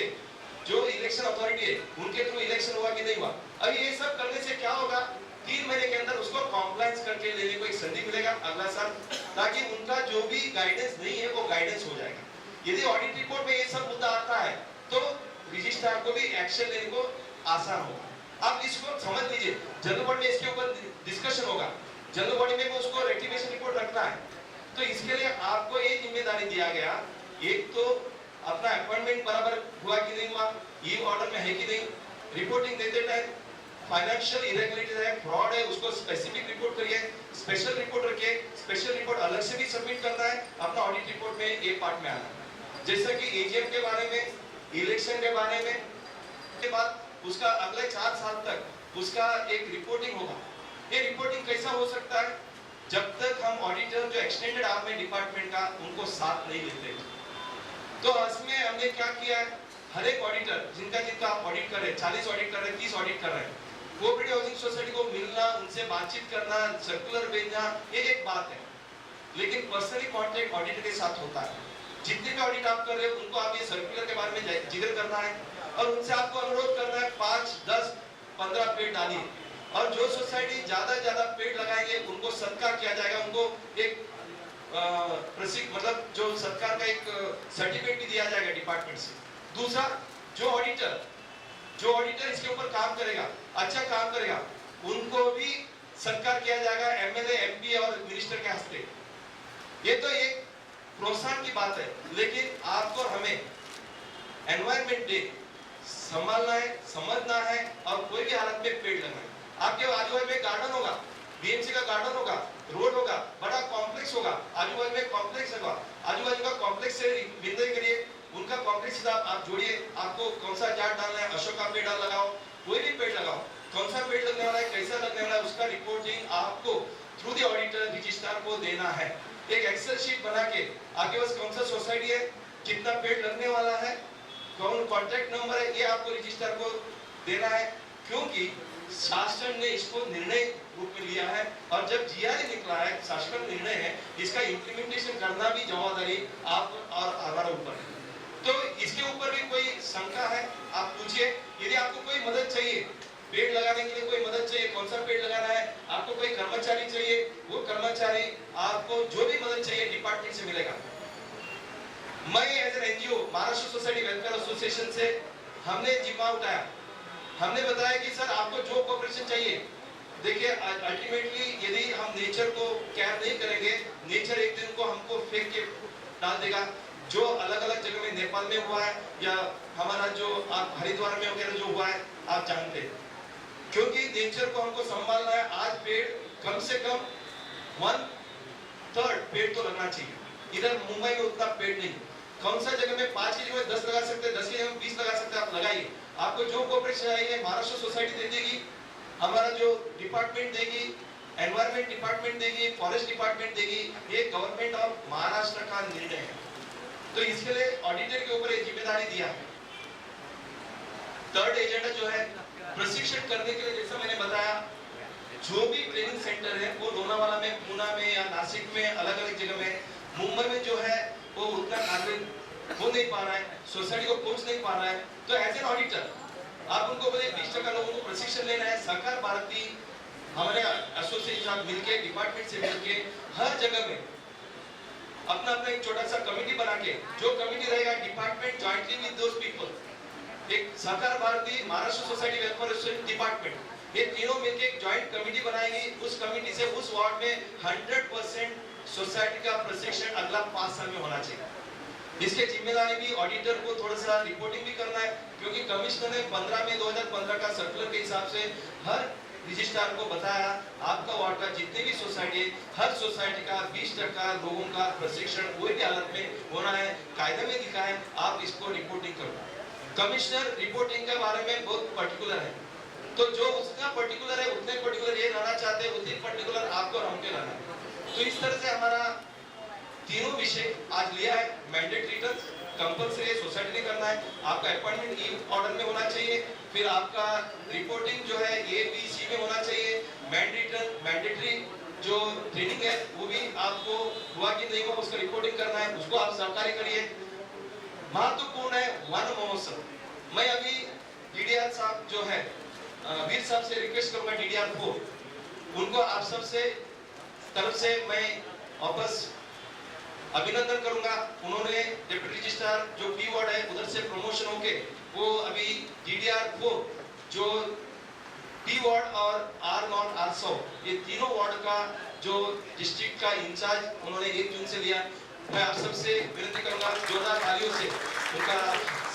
जो इलेक्शन अथॉरिटी है उनके थ्रू इलेक्शन हुआ कि नहीं हुआ, अब ये सब करने से क्या होगा, 3 महीने के अंदर उसको कॉम्प्लायंस करके लेने को एक संधि मिलेगा अगला साल, ताकि उनका जो भी गाइडेंस नहीं है वो गाइडेंस हो जाएगा। यदि ऑडिट रिपोर्ट में ये सब मुद्दा आता है तो रजिस्ट्रार को भी एक्शन लेने को आसान होगा। आप इसको समझ लीजिए, जनरल बॉडी में इसके ऊपर डिस्कशन होगा, जनरल बॉडी में उसको रेक्टिफिकेशन रिपोर्ट रखना है। तो इसके लिए आपको ये जिम्मेदारी दिया गया, एक तो अपना अपॉइंटमेंट बराबर हुआ कि नहीं हुआ, ये ऑर्डर में है कि नहीं, रिपोर्टिंग देते टाइम फाइनेंशियल इरेगुलरिटीज है, फ्रॉड है, उसको स्पेसिफिक रिपोर्ट करिए, स्पेशल रिपोर्ट रखिए, स्पेशल रिपोर्ट अलग से भी सबमिट करना है, अपना ऑडिट रिपोर्ट में एक पार्ट में आना है। जैसा कि एजीएम के बारे में, इलेक्शन के बारे में, के बाद उसका अगले 4 साल तक उसका एक रिपोर्टिंग होगा। ये रिपोर्टिंग कैसा हो सकता है, जब तक हम ऑडिटर जो एक्सटेंडेड आर्म है डिपार्टमेंट का उनको साथ नहीं लेते। तो इसमें हमने क्या किया है, हर एक ऑडिटर जिनका आप ऑडिट कर रहे हैं, 40 ऑडिट कर रहे हैं, 30 ऑडिट कर रहे हैं, कोऑपरेटिव हाउसिंग सोसाइटी को मिलना, उनसे बातचीत करना, सर्कुलर भेजना, ये एक बात है, लेकिन पर्सनली कांटेक्ट ऑडिटर के साथ होता है। जितने भी ऑडिट आप कर रहे हो उनको आप ये सर्कुलर के बारे में जिक्र करना है और उनसे आपको अनुरोध करना है 5, 10, 15 पेड़ डालिए, और जो सोसाइटी ज्यादा पेड़ लगाएंगे उनको सत्कार किया जाएगा, उनको एक मतलब जो सरकार का एक सर्टिफिकेट भी दिया जाएगा डिपार्टमेंट से। दूसरा, जो ऑडिटर जो ऑडिटर इसके ऊपर काम करेगा, अच्छा काम करेगा, उनको भी सत्कार किया जाएगा एमएलए, एमपी और मिनिस्टर के हस्ते। ये तो एक प्रोत्साहन की बात है, लेकिन आपको हमें एनवायरमेंट डे संभालना है, समझना है और कोई भी हालत में पेड़ लगाना है। आपके आजू बाजू में गार्डन होगा, बीएमसी का गार्डन होगा, रोड होगा, बड़ा कॉम्प्लेक्स होगा, आजू बाजू में कॉम्प्लेक्स होगा, आजू बाजू का कॉम्प्लेक्स से विंदे करिए, उनका कॉम्प्लेक्स आप जोड़िए, आपको कौन सा झाड़ डालना है, अशोक का पेड़ लगाओ, कोई भी पेड़ लगाओ, कौन सा पेड़ लगने वाला है, कैसा लगने वाला है, उसका रिपोर्टिंग आपको थ्रू द ऑडिटर रजिस्ट्रार को देना है। एक एक्सेल शीट बना के आपके पास कौन सा सोसाइटी है, कितना पेड़ लगने वाला है, कौन कॉन्टैक्ट नंबर है, ये आपको रजिस्ट्रार को देना है, क्योंकि शासन ने इसको निर्णय रूप में लिया है और जब जीआरए निकला है, शासन निर्णय है, इसका इम्प्लीमेंटेशन करना भी जवाबदारी आप और हमारे ऊपर है। तो इसके ऊपर भी कोई शंका है, आप पूछिए। यदि आपको कोई मदद चाहिए, पेड़ लगाने के लिए कोई मदद चाहिए, कौन सा पेड़ लगाना है, आपको कोई कर्मचारी चाहिए, वो कर्मचारी आपको जो भी मदद चाहिए डिपार्टमेंट से मिलेगा। मैं as an NGO Maharashtra society welfare association से हमने जिम्मा उठाया, हमने बताया कि सर आपको जो कोऑपरेशन चाहिए, देखिए अल्टीमेटली यदि हम नेचर को केयर नहीं करेंगे, नेचर एक दिन को हमको फेंक के डाल देगा। जो अलग अलग जगह में नेपाल में हुआ है या हमारा जो आप हरिद्वार में वगैरह जो हुआ है आप जानते हैं, क्योंकि नेचर को हमको संभालना है। आज पेड़ कम से कम 1/3 पेड़ तो लगना चाहिए। इधर मुंबई में उतना पेड़ नहीं, कौन सा जगह में 5 की जगह 10 लगा सकते हैं, 10 की जगह 20 लगा सकते हैं, आप लगाइए। आपको जो कोऑपरेशन चाहिए महाराष्ट्र सोसाइटी दे देगी, हमारा जो डिपार्टमेंट देगी, एनवायरमेंट डिपार्टमेंट देगी, फॉरेस्ट डिपार्टमेंट देगी, ये गवर्नमेंट ऑफ महाराष्ट्र का निर्णय है। तो इसके लिए ऑडिटर के ऊपर ये जिम्मेदारी दिया है। थर्ड एजेंडा जो है प्रशिक्षण करने के लिए, जैसा मैंने बताया, जो भी ट्रेनिंग सेंटर है वो लोनावाला में, पुणे में या नासिक में, अलग अलग जगह में, मुंबई में जो है वो उतना कार्य हो नहीं पा रहा है, सोसाइटी को पहुंच नहीं पा रहा है। तो एज एन ऑडिटर आप उनको बोले 20% लोगों को प्रशिक्षण लेना है। सहकार भारती हमारे एसोसिएशन मिलके, डिपार्टमेंट से मिलके हर जगह में अपना अपना एक छोटा सा कमेटी बना के, जो कमेटी रहेगा department jointly with those people, एक Sahakar Bharati, Maharashtra society welfare association department, ये तीनों मिलके एक जॉइंट कमेटी बनाएगी। उस कमेटी से उस वार्ड में 100% सोसाइटी का प्रशिक्षण अगला 5 साल में होना चाहिए। इसके जिम्मेदारी भी ऑडिटर को थोड़ा सा रिपोर्टिंग भी करना है, क्योंकि कमिश्नर ने 15 में 2015 का सर्कुलर के हिसाब से हर रजिस्ट्रार को बताया आपका वार्ड का जितने भी सोसाइटी, हर सोसाइटी का 20% लोगों का प्रशिक्षण कोई भी हालत में होना है, कायदे में लिखा है, आप इसको रिपोर्टिंग करो। कमिश्नर रिपोर्टिंग के बारे में बहुत पर्टिकुलर है, तो जो उसका पर्टिकुलर है उतने पर्टिकुलर ये रहना चाहते हैं, उतने पर्टिकुलर आपको हमके रहना है। तो इस तरह से हमारा तीनों विषय आज लिया है। मैंडेट रिटर्न कंपलसरी सोसाइटी ने करना है, आपका अपॉइंटमेंट ई ऑर्डर में होना चाहिए, फिर आपका रिपोर्टिंग जो है ए बी सी में होना चाहिए, मैंडेटरी जो ट्रेनिंग है वो भी आपको हुआ कि नहीं हुआ उसका रिपोर्टिंग करना है, उसको आप सरकारी करिए। महत्वपूर्ण है वन महोत्सव। मैं अभी डीडीआर साहब जो है वीर साहब से रिक्वेस्ट करूंगा, डीडीआर 4 उनको आप सब से तरफ से मैं वापस अभिनंदन करूंगा। उन्होंने डिप्टी रजिस्ट्रार जो पी वार्ड है उधर से प्रमोशन होके वो अभी डीडीआर 4 जो पी वार्ड और आर नॉट आर 100 ये तीनों वार्ड का जो डिस्ट्रिक्ट का इंचार्ज उन्होंने 1 जून से लिया। मैं आप सबसे विनती करूंगा जोरदार तालियों से उनका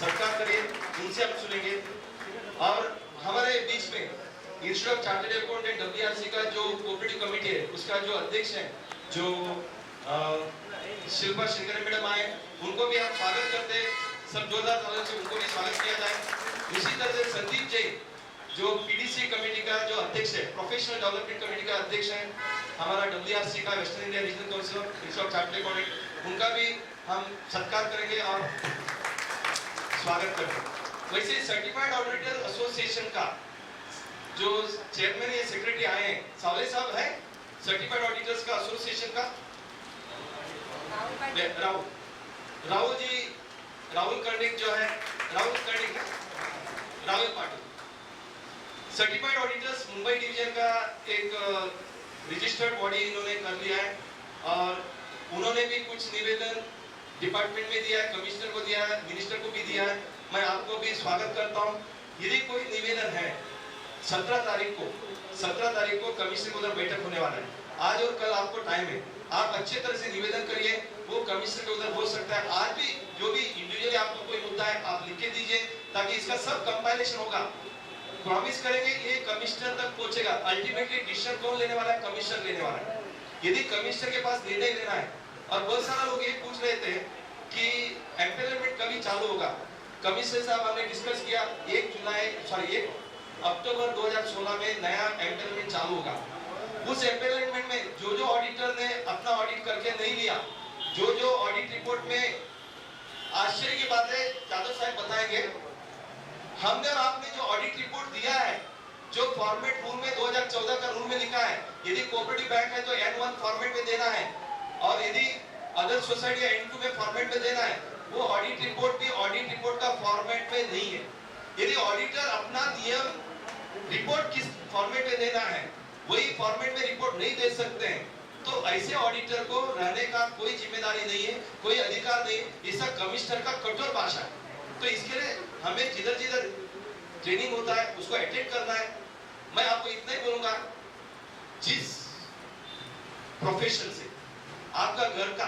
सत्कार करिए, उनसे हम सुनेंगे। और हमारे बीच में इंस्टीट्यूट ऑफ चार्टर्ड अकाउंटेंट डब्ल्यूआरसी का जो कोऑपरेटिव कमेटी है उसका जो अध्यक्ष है जो शिल्पा शिंगरे मैडम आए, उनको भी हम स्वागत करते हैं, सब जोरदार तालियों से उनको भी स्वागत किया जाए। उसी तरह से संदीप जैन जो पीडीसी कमेटी का जो अध्यक्ष है, प्रोफेशनल डेवलपमेंट कमेटी का अध्यक्ष है, हमारा डब्ल्यूआरसी का western India regional council institute of chartered accountant, उनका भी हम सत्कार करेंगे और स्वागत करेंगे। वैसे सर्टिफाइड ऑडिटर एसोसिएशन का जो चेयरमैन या सेक्रेटरी आए हैं, सावले साहब है सर्टिफाइड ऑडिटर्स का एसोसिएशन का राहुल जी, राहुल कर्णिक जो है, Rahul Patil certified auditors Mumbai division का एक रजिस्टर्ड बॉडी इन्होंने कर लिया है और उन्होंने भी कुछ निवेदन डिपार्टमेंट में दिया है, कमिश्नर को दिया है, मिनिस्टर को भी दिया है। मैं आपको भी स्वागत करता हूँ। यदि कोई निवेदन है 17 तारीख को कमिश्नर को उधर बैठक होने वाला है। आज और कल आपको टाइम है, आप अच्छे तरह से निवेदन करिए, वो कमिश्नर के उधर हो सकता है। आज भी जो भी इंडिविजुअली आपको कोई मुद्दा है आप लिख के दीजिए, ताकि इसका सब कंपाइलेशन होगा। प्रॉमिस करेंगे ये कमिश्नर तक पहुंचेगा। अल्टीमेटली डिसीजन कौन लेने वाला है? कमिश्नर लेने वाला है। यदि कमिश्नर के पास निर्णय लेना है, और बहुत सारा लोग ये पूछ रहे थे कि एम्पेनलमेंट कभी चालू होगा। कमिश्नर साहब हमने डिस्कस किया 1 अक्टूबर 2016 में नया एम्पेनलमेंट चालू होगा। उस एम्पेनलमेंट में जो ऑडिटर ने अपना ऑडिट करके नहीं लिया, जो ऑडिट रिपोर्ट में आश्चर्य की बात है, यादव साहब बताएंगे, हमने और आपने जो ऑडिट रिपोर्ट दिया है, जो फॉर्मेट रूल में 2014 का रूल में लिखा है, यदि कोऑपरेटिव बैंक है तो N1 फॉर्मेट में देना है, और यदि अदर सोसाइटी N2 में फॉर्मेट में देना है। वो ऑडिट रिपोर्ट भी ऑडिट रिपोर्ट का फॉर्मेट में नहीं है। यदि ऑडिटर अपना नियम रिपोर्ट किस फॉर्मेट में देना है, वही फॉर्मेट में रिपोर्ट नहीं दे सकते हैं, तो ऐसे ऑडिटर को रहने का कोई जिम्मेदारी नहीं है, कोई अधिकार नहीं। इसका कमिश्नर का कठोर भाषा है। तो इसके लिए हमें जिधर ट्रेनिंग होता है उसको अटेंड करना है। मैं आपको इतना ही बोलूंगा, जिस प्रोफेशन से आपका घर का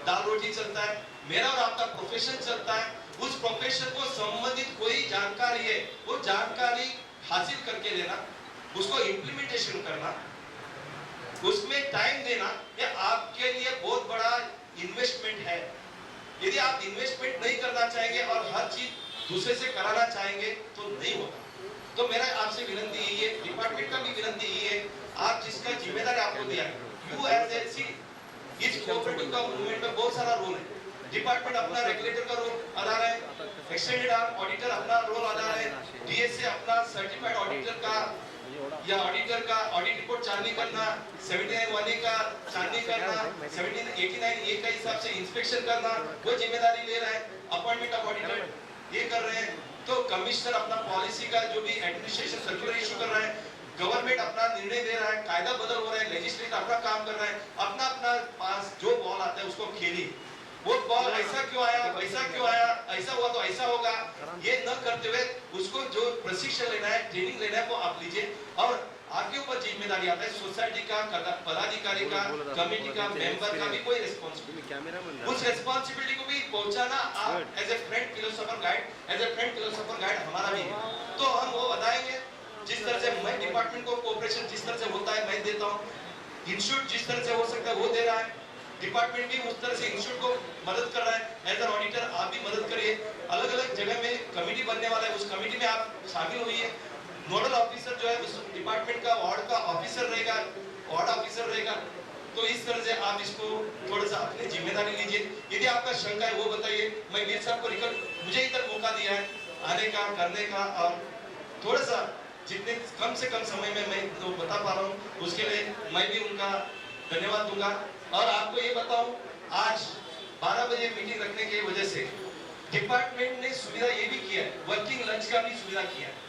दाल रोटी चलता है, मेरा और आपका प्रोफेशन चलता है, उस प्रोफेशन को संबंधित कोई जानकारी है, वो जानकारी हासिल करके लेना, उसको इम्प्लीमेंटेशन करना, उसमें टाइम देना, ये आपके लिए बहुत बड़ा इन्वेस्टमेंट है। यदि आप इन्वेस्टमेंट नहीं करना चाहेंगे और हर चीज दूसरे से कराना चाहेंगे तो नहीं होगा। तो मेरा आपसे विनती यही है, डिपार्टमेंट का भी विनती यही है, आप जिसका जिम्मेदारी आपको दिया है, यू एज ए सी इस कोऑपरेटिव का मूवमेंट में बहुत सारा रोल है। डिपार्टमेंट अपना रेगुलेटर का रोल अदा रहा है, एक्सटेंडेड आर्म ऑडिटर अपना रोल अदा रहा है, डीएसए अपना सर्टिफाइड ऑडिटर का या ऑडिटर का ऑडिट रिपोर्ट चालनी करना, 79(1)A का चालनी करना, 1789(A) का हिसाब से इंस्पेक्शन करना, वो जिम्मेदारी ले रहा है। अपॉइंटमेंट ऑफ ऑडिटर ये कर रहे हैं। तो कमिश्नर अपना पॉलिसी का जो भी एडमिनिस्ट्रेशन सर्कुलर इशू कर रहा है, गवर्नमेंट अपना निर्णय दे रहा है, कायदा बदल हो रहा है, लेजिस्लेटर अपना काम कर रहा है। अपना पास जो बॉल आता है उसको खेलिए। वो बॉल ऐसा क्यों आया, वैसा क्यों आया, ऐसा हुआ तो ऐसा होगा, ये न करते हुए उसको जो प्रशिक्षण लेना है, ट्रेनिंग लेना है, वो आप लीजिए। और आपके ऊपर जिम्मेदारी आता है सोसाइटी का, पदाधिकारी का, कमेटी का, मेंबर का भी कोई रिस्पांसिबिलिटी, उस रिस्पांसिबिलिटी को भी पहुंचाना आप as a friend philosopher guide हमारा भी है। तो हम वो बताएंगे जिस तरह से मैं डिपार्टमेंट को कोऑपरेशन जिस तरह से होता है मैं देता हूँ, इंस्टीट्यूट जिस तरह से हो सकता है वो दे रहा है, डिपार्टमेंट भी उस तरह से इंस्टीट्यूट को मदद कर रहा है। एज एन ऑडिटर आप भी मदद करिए। अलग अलग जगह में कमेटी बनने वाला है, उस कमेटी में आप शामिल होइए। नोडल ऑफिसर जो है उस डिपार्टमेंट का वार्ड का ऑफिसर रहेगा, वार्ड ऑफिसर रहेगा। तो इस तरह से आप इसको थोड़ा सा अपनी जिम्मेदारी लीजिए। यदि आपका शंका है वो बताइए। मैं वीर साहब को रिकॉर्ड मुझे इधर मौका दिया है आने का, करने का, और थोड़ा सा जितने कम से कम समय में मैं तो बता पा रहा हूँ उसके लिए मैं भी उनका धन्यवाद दूंगा। और आपको ये बताऊं, आज 12 बजे मीटिंग रखने की वजह से डिपार्टमेंट ने सुविधा ये भी किया है, वर्किंग लंच का भी सुविधा किया है।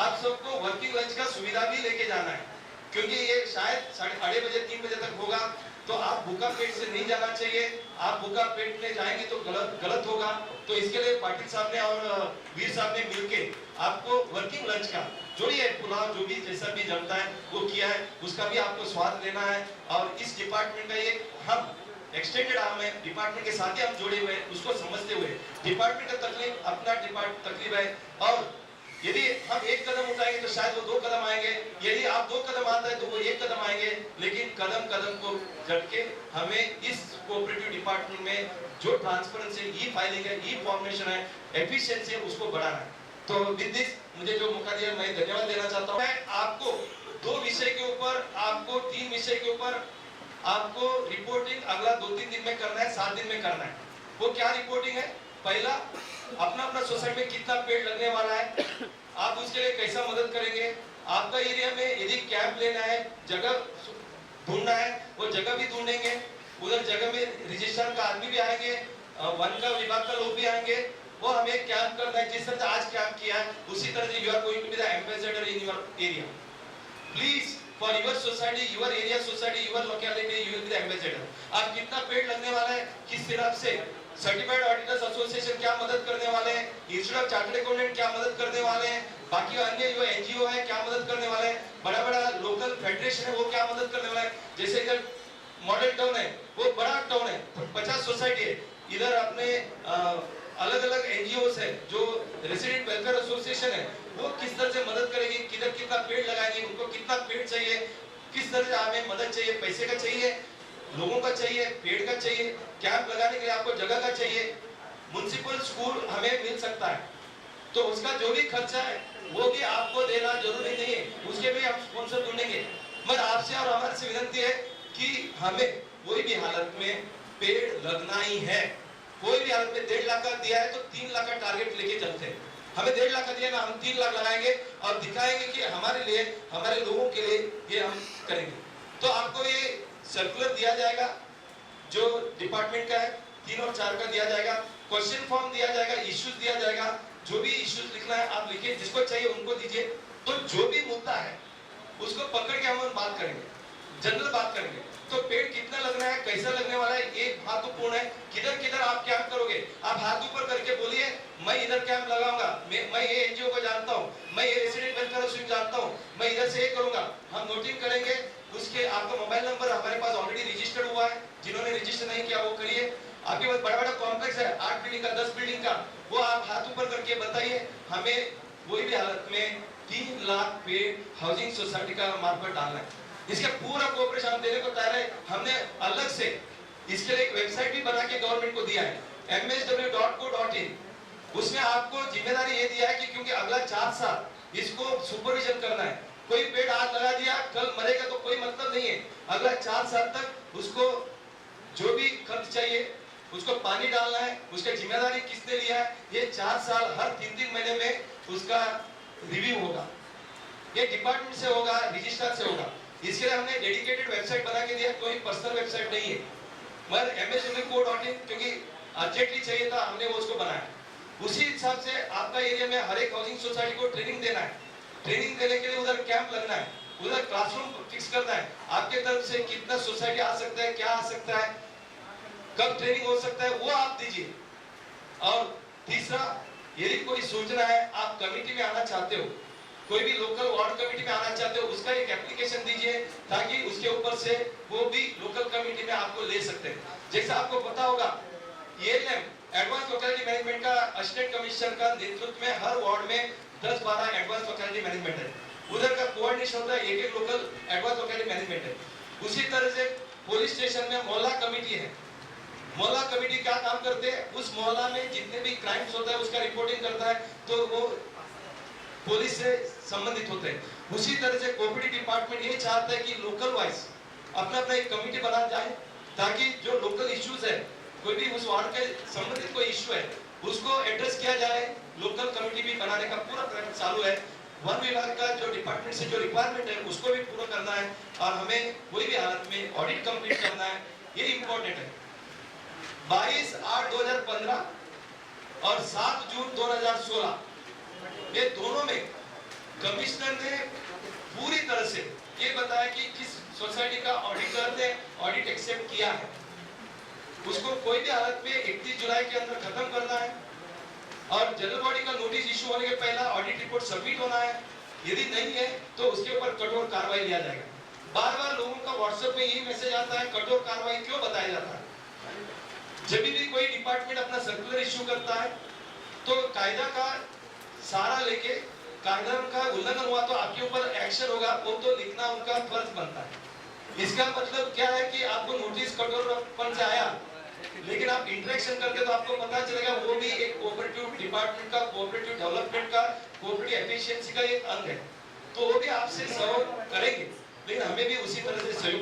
आप सबको वर्किंग लंच का सुविधा भी लेके जाना है, क्योंकि ये शायद 2:30 बजे 3 बजे तक होगा। तो आप भूखा पेट से नहीं जाना चाहिए। आप भूखा पेट में जाएंगे तो गलत होगा। तो इसके लिए पाटिल साहब ने और वीर साहब ने मिलके आपको वर्किंग लंच का जो ये पुलाव जो भी जैसा भी जमता है वो किया है, उसका भी आपको स्वाद लेना है। और इस डिपार्टमेंट का ये हम एक्सटेंडेड आर्म है, डिपार्टमेंट के साथ ही हम जुड़े हुए हैं, उसको समझते हुए डिपार्टमेंट का तकलीफ अपना तकलीफ है। और यदि हम एक कदम उठाएंगे तो शायद वो 2 कदम आएंगे, यदि आप 2 कदम आता है तो वो 1 कदम आएंगे। लेकिन कदम कदम को झटके हमें इस कोऑपरेटिव डिपार्टमेंट में जो ट्रांसपेरेंसी, ई फाइलिंग है, ई फॉर्मेशन है, एफिशिएंसी है, उसको बढ़ाना है। तो विद दिस मुझे जो मौका दिया मैं धन्यवाद देना चाहता हूँ। मैं आपको 2 विषय के ऊपर, आपको 3 विषय के ऊपर आपको रिपोर्टिंग अगला 2-3 दिन में करना है, 7 दिन में करना है। वो क्या रिपोर्टिंग है? पहला, अपना सोसाइटी में कितना पेड़ लगने वाला है, आप उसके लिए कैसा मदद करेंगे। आपका एरिया में यदि कैंप लेना है, जगह ढूंढना है, वो जगह भी ढूंढेंगे। उधर जगह में रजिस्ट्रार का आदमी भी आएंगे, वन का विभाग का लोग भी आएंगे। वो हमें कैंप करना है, जिस तरह से आज कैंप किया है उसी तरह से you are going to be the ambassador in your area. Please for your society, your area society, your locality, you will be the ambassador. आप कितना पेड़ लगने वाला है, किस तरह से सर्टिफाइड ऑडिटर्स एसोसिएशन क्या मदद करने वाले हैं, इंस्टीट्यूट ऑफ चार्टर्ड अकाउंटेंट क्या मदद करने वाले हैं, बाकी अन्य जो एनजीओ है क्या मदद करने वाले हैं, बड़ा बड़ा लोकल फेडरेशन है वो क्या मदद करने वाला है। जैसे इधर मॉडल टाउन है, वो बड़ा टाउन है, 50 सोसाइटी है, इधर अपने अलग अलग एनजीओस है, जो रेसिडेंट वेलफेयर एसोसिएशन है, वो किस तरह से मदद करेगी, किधर कितना पेड़ लगाएंगे, उनको कितना पेड़ चाहिए, किस तरह से हमें मदद चाहिए, पैसे का चाहिए, लोगों का चाहिए, पेड़ का चाहिए, कैंप लगाने के लिए आपको जगह का चाहिए, म्युनिसिपल स्कूल हमें मिल सकता है, तो उसका जो भी खर्चा है वो भी आपको देना जरूरी नहीं है, उसके भी हम स्पॉन्सर ढूंढेंगे। मगर आपसे और हमारे से विनती है कि हमें कोई भी हालत में पेड़ लगना ही है। कोई भी हालत में 1.5 लाख का दिया है तो 3 लाख का टारगेट लेके चलते हैं। हमें 1.5 लाख का दिया ना, हम 3 लाख लगाएंगे और दिखाएंगे कि हमारे लिए, हमारे लोगों के लिए ये हम करेंगे। तो आपको ये सर्कुलर दिया जाएगा जो डिपार्टमेंट का है, 3 और 4 का दिया जाएगा, क्वेश्चन फॉर्म दिया जाएगा, इश्यूज दिया जाएगा, जो भी इश्यूज लिखना है आप लिखिए, जिसको चाहिए उनको दीजिए। तो जो भी मुद्दा है उसको पकड़ के हम बात करेंगे, जनरल बात करेंगे। तो पेड़ कितना लगना है, कैसा लगने वाला है, ये महत्वपूर्ण है। किधर किधर आप कैंप करोगे, आप हाथ ऊपर करके बोलिए मैं इधर कैंप लगाऊंगा, मैं ये एनजीओ को जानता हूँ, मैं ये रेसिडेंट वेलफेयर एसोसिएशन जानता हूँ, मैं इधर से ये करूंगा। हम नोटिंग करेंगे, उसके आपका मोबाइल नंबर हमारे पास ऑलरेडी रजिस्टर्ड हुआ है, जिन्होंने रजिस्टर नहीं किया वो करिए। आपके पास बड़ा बड़ा कॉम्प्लेक्स है, 8 बिल्डिंग का, 10 बिल्डिंग का, वो आप हाथ ऊपर करके बताइए। हमें कोई भी हालत में 3 लाख पेड़ हाउसिंग सोसाइटी का मार्फत डालना है, इसका पूरा कोऑपरेशन हम देने को तैयार है। हमने अलग से इसके लिए एक वेबसाइट भी बना के गवर्नमेंट को दिया है, msw.co.in। उसमें आपको जिम्मेदारी ये दिया है कि क्योंकि अगला 4 साल इसको सुपरविजन करना है। कोई पेड़ आज लगा दिया, कल मरेगा तो कोई मतलब नहीं है। अगला 4 साल तक उसको जो भी खर्च चाहिए, उसको पानी डालना है, उसका जिम्मेदारी किसने लिया है, ये 4 साल हर 3-3 महीने में उसका रिव्यू होगा। ये डिपार्टमेंट से होगा, रजिस्ट्रार से होगा। इसके लिए हमने डेडिकेटेड वेबसाइट बना के दिया, कोई पर्सनल वेबसाइट नहीं है, मगर msw.co.in क्योंकि अर्जेंटली चाहिए था, हमने वो उसको बनाया। उसी हिसाब से आपका एरिया में हर एक हाउसिंग सोसाइटी को ट्रेनिंग देना है। ट्रेनिंग देने के लिए उधर कैंप लगना है, उधर क्लासरूम फिक्स करना है। आपके तरफ से कितना सोसाइटी आ सकता है, क्या आ सकता है, कब ट्रेनिंग हो सकता है, वो आप दीजिए। और तीसरा, यदि कोई सूचना है, आप कमेटी में आना चाहते हो, कोई भी लोकल वार्ड कमेटी में आना चाहते हो, उसका एक एप्लीकेशन दीजिए ताकि उसके ऊपर से वो भी लोकल कमेटी में आपको ले सकते हैं। जैसे आपको पता होगा, ELM एडवांस लोकेलिटी मैनेजमेंट का असिस्टेंट कमिश्नर का नेतृत्व में हर वार्ड में 10-12 एडवांस लोकेलिटी मैनेजमेंट है, उधर का कोऑर्डिनेशन होता है, एक लोकल एडवांस लोकेलिटी मैनेजमेंट है। उसी तरह से पुलिस स्टेशन में मोहल्ला कमेटी है। मोहल्ला कमेटी क्या काम करते हैं, उस मोहल्ला में जितने भी क्राइम्स होता है उसका रिपोर्टिंग करता है, तो वो पुलिस से संबंधित होते हैं। उसी तरह से कोऑपरेटिव डिपार्टमेंट ये चाहता है कि लोकल वाइज अपना अपना एक कमेटी बना जाए, ताकि जो लोकल इश्यूज है, कोई भी उस वार्ड के संबंधित कोई इश्यू है, उसको एड्रेस किया जाए। लोकल कमेटी भी बनाने का पूरा प्रयास चालू है। वन विभाग का जो डिपार्टमेंट से जो रिक्वायरमेंट है उसको भी पूरा करना है, और हमें कोई भी हालत में ऑडिट कंप्लीट करना है, ये इंपॉर्टेंट है। 22/8/2015 और 7 जून 2016 ये दोनों में कमिश्नर ने पूरी तरह से ये बताया कि किस सोसाइटी का ऑडिटर ने ऑडिट एक्सेप्ट किया है, उसको कोई भी हालत में 31 जुलाई के अंदर खत्म करना है, और जनरल बॉडी का नोटिस इशू होने के पहला ऑडिट रिपोर्ट सबमिट होना है। यदि नहीं है तो उसके ऊपर कठोर कार्रवाई लिया जाएगा। बार बार लोगों का व्हाट्सएप में यही मैसेज आता है, कठोर कार्रवाई क्यों बताया जाता है? जब भी कोई डिपार्टमेंट अपना सर्कुलर इश्यू करता है तो कायदा का सहारा लेके, कायदा का उल्लंघन हुआ तो आपके ऊपर एक्शन होगा, वो तो लिखना उनका फर्ज बनता है। इसका मतलब क्या है कि आपको नोटिस कठोरपन से आया, लेकिन आप इंटरेक्शन करके तो आपको पता चलेगा वो भी एक कोऑपरेटिव डिपार्टमेंट का, कोऑपरेटिव डेवलपमेंट का, कोऑपरेटिव एफिशिएंसी का एक अंग है, तो वो भी आपसे सहयोग करेंगे, लेकिन हमें भी उसी तरह से सहयोग